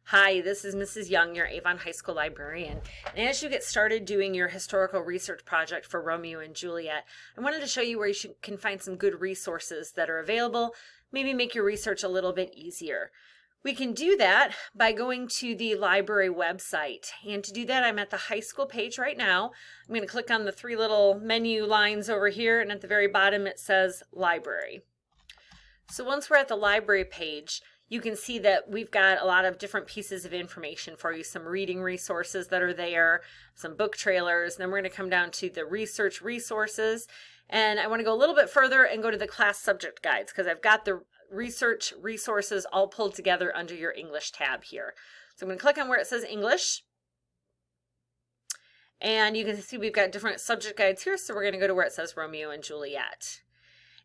Hi, this is Mrs. Young, your Avon High School librarian. And as you get started doing your historical research project for Romeo and Juliet, I wanted to show you where can find some good resources that are available, maybe make your research a little bit easier. We can do that by going to the library website. And to do that, I'm at the high school page right now. I'm going to click on the three little menu lines over here, and at the very bottom it says Library. So once we're at the library page, you can see that we've got a lot of different pieces of information for you, some reading resources that are there, some book trailers, and then we're going to come down to the research resources. And I want to go a little bit further and go to the class subject guides because I've got the research resources all pulled together under your English tab here. So I'm going to click on where it says English. And you can see we've got different subject guides here, so we're going to go to where it says Romeo and Juliet.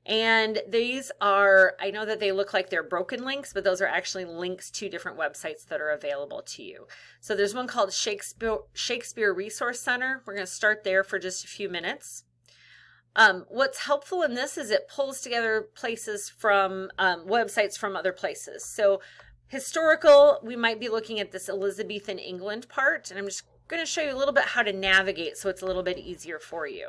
And these are, I know that they look like they're broken links, but those are actually links to different websites that are available to you. So there's one called Shakespeare Resource Center. We're going to start there for just a few minutes. What's helpful in this is it pulls together places from websites from other places. So historical, we might be looking at this Elizabethan England part, and I'm just going to show you a little bit how to navigate so it's a little bit easier for you.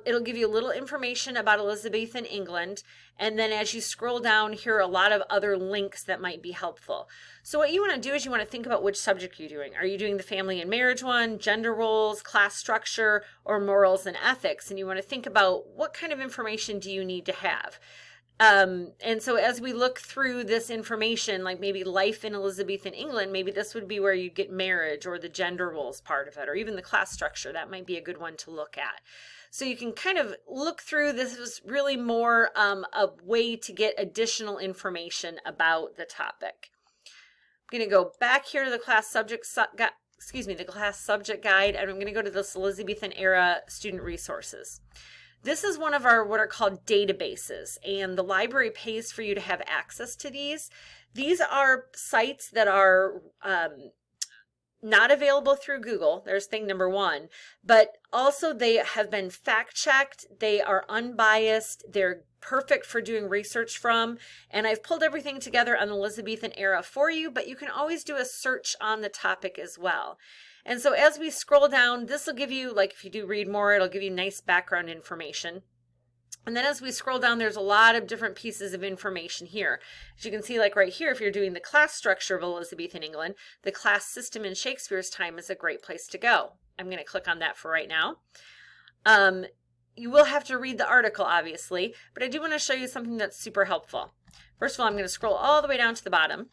It'll give you a little information about Elizabethan England, and then as you scroll down, here are a lot of other links that might be helpful. So what you want to do is you want to think about which subject you're doing. Are you doing the family and marriage one, gender roles, class structure, or morals and ethics? And you want to think about what kind of information do you need to have. And so as we look through this information, like maybe life in Elizabethan England, maybe this would be where you get marriage or the gender roles part of it, or even the class structure. That might be a good one to look at. So you can kind of look through. This is really more a way to get additional information about the topic. I'm going to go back here to the class subject guide, and I'm going to go to this Elizabethan era student resources. This is one of our what are called databases, and the library pays for you to have access to these. These are sites that are not available through Google. There's thing number one, but also they have been fact-checked. They are unbiased. They're perfect for doing research from, and I've pulled everything together on the Elizabethan era for you, but you can always do a search on the topic as well. And so as we scroll down, this will give you, like if you do read more, it'll give you nice background information. And then as we scroll down, there's a lot of different pieces of information here. As you can see, like right here, if you're doing the class structure of Elizabethan England, the class system in Shakespeare's time is a great place to go. I'm going to click on that for right now. You will have to read the article, obviously, but I do want to show you something that's super helpful. First of all, I'm going to scroll all the way down to the bottom.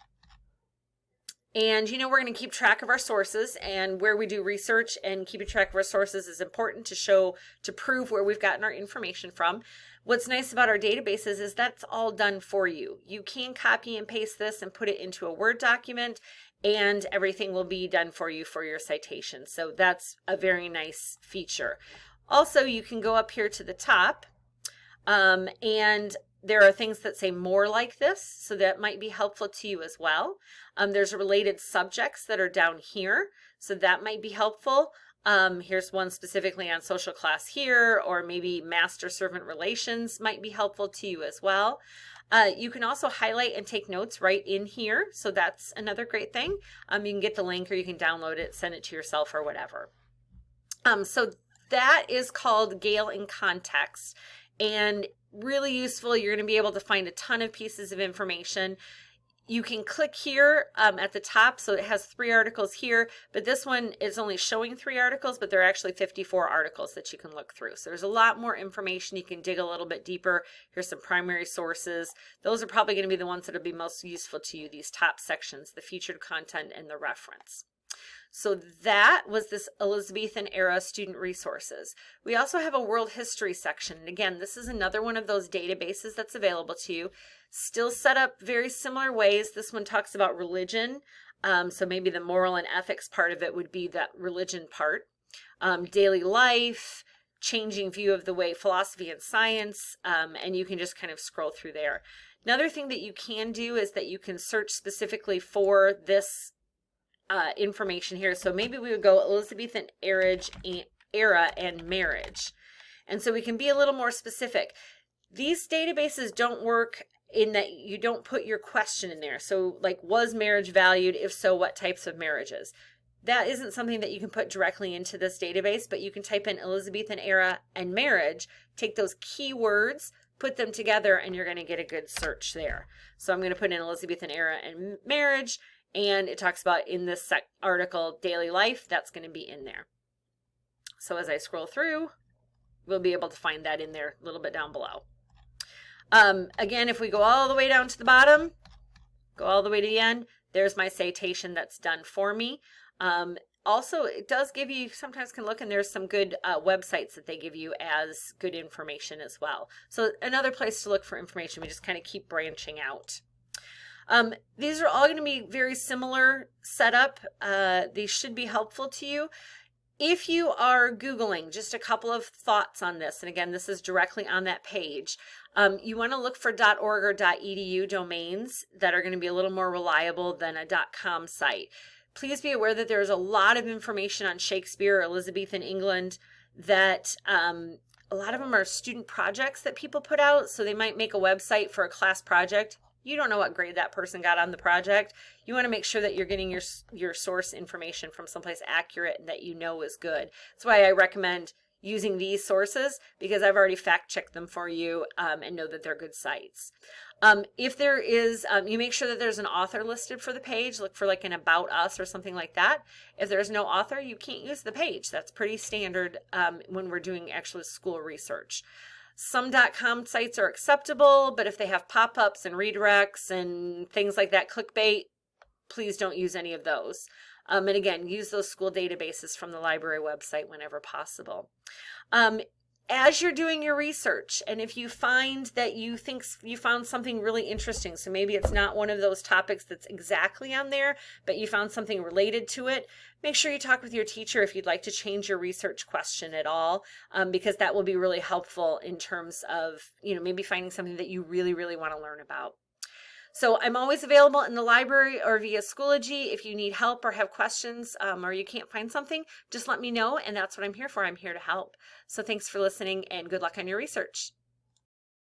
And you know, we're going to keep track of our sources, and where we do research and keeping track of our sources is important to prove where we've gotten our information from. What's nice about our databases is that's all done for you. You can copy and paste this and put it into a Word document, and everything will be done for you for your citation. So that's a very nice feature. Also, you can go up here to the top, and there are things that say more like this, so that might be helpful to you as well. There's related subjects that are down here, so that might be helpful. Here's one specifically on social class here, or maybe master-servant relations might be helpful to you as well. You can also highlight and take notes right in here, so that's another great thing. You can get the link, or you can download it, send it to yourself, or whatever. So that is called Gale in Context, and really useful. You're going to be able to find a ton of pieces of information. You can click here at the top, so it has 3 articles here, but this one is only showing 3 articles, but there are actually 54 articles that you can look through. So there's a lot more information. You can dig a little bit deeper. Here's some primary sources. Those are probably going to be the ones that will be most useful to you, these top sections, the featured content and the reference. So that was this Elizabethan era student resources. We also have a world history section. And again, this is another one of those databases that's available to you. Still set up very similar ways. This one talks about religion. So maybe the moral and ethics part of it would be that religion part. Daily life, changing view of the way philosophy and science, and you can just kind of scroll through there. Another thing that you can do is that you can search specifically for this information here. So maybe we would go Elizabethan era and marriage. And so we can be a little more specific. These databases don't work in that you don't put your question in there. So like, was marriage valued? If so, what types of marriages? That isn't something that you can put directly into this database, but you can type in Elizabethan era and marriage, take those keywords, put them together, and you're going to get a good search there. So I'm going to put in Elizabethan era and marriage, and it talks about in this article, daily life, that's going to be in there. So as I scroll through, we'll be able to find that in there a little bit down below. Again, if we go all the way down to the bottom, go all the way to the end, there's my citation that's done for me. Also, it does give you, sometimes can look, and there's some good websites that they give you as good information as well. So another place to look for information, we just kind of keep branching out. These are all going to be very similar setup. These should be helpful to you. If you are Googling, just a couple of thoughts on this, and again, this is directly on that page. You want to look for .org or .edu domains that are going to be a little more reliable than a .com site. Please be aware that there's a lot of information on Shakespeare, Elizabethan England, that a lot of them are student projects that people put out. So they might make a website for a class project. You don't know what grade that person got on the project. You want to make sure that you're getting your source information from someplace accurate and that you know is good. That's why I recommend using these sources, because I've already fact-checked them for you and know that they're good sites. If there is, you make sure that there's an author listed for the page. Look for like an About Us or something like that. If there's no author, you can't use the page. That's pretty standard when we're doing actual school research. Some .com sites are acceptable, but if they have pop-ups and redirects and things like that, clickbait, please don't use any of those. And again, use those school databases from the library website whenever possible. As you're doing your research, and if you find that you think you found something really interesting, so maybe it's not one of those topics that's exactly on there, but you found something related to it, make sure you talk with your teacher if you'd like to change your research question at all, because that will be really helpful in terms of, maybe finding something that you really, really want to learn about. So I'm always available in the library or via Schoology. If you need help or have questions or you can't find something, just let me know, and that's what I'm here for. I'm here to help. So thanks for listening, and good luck on your research.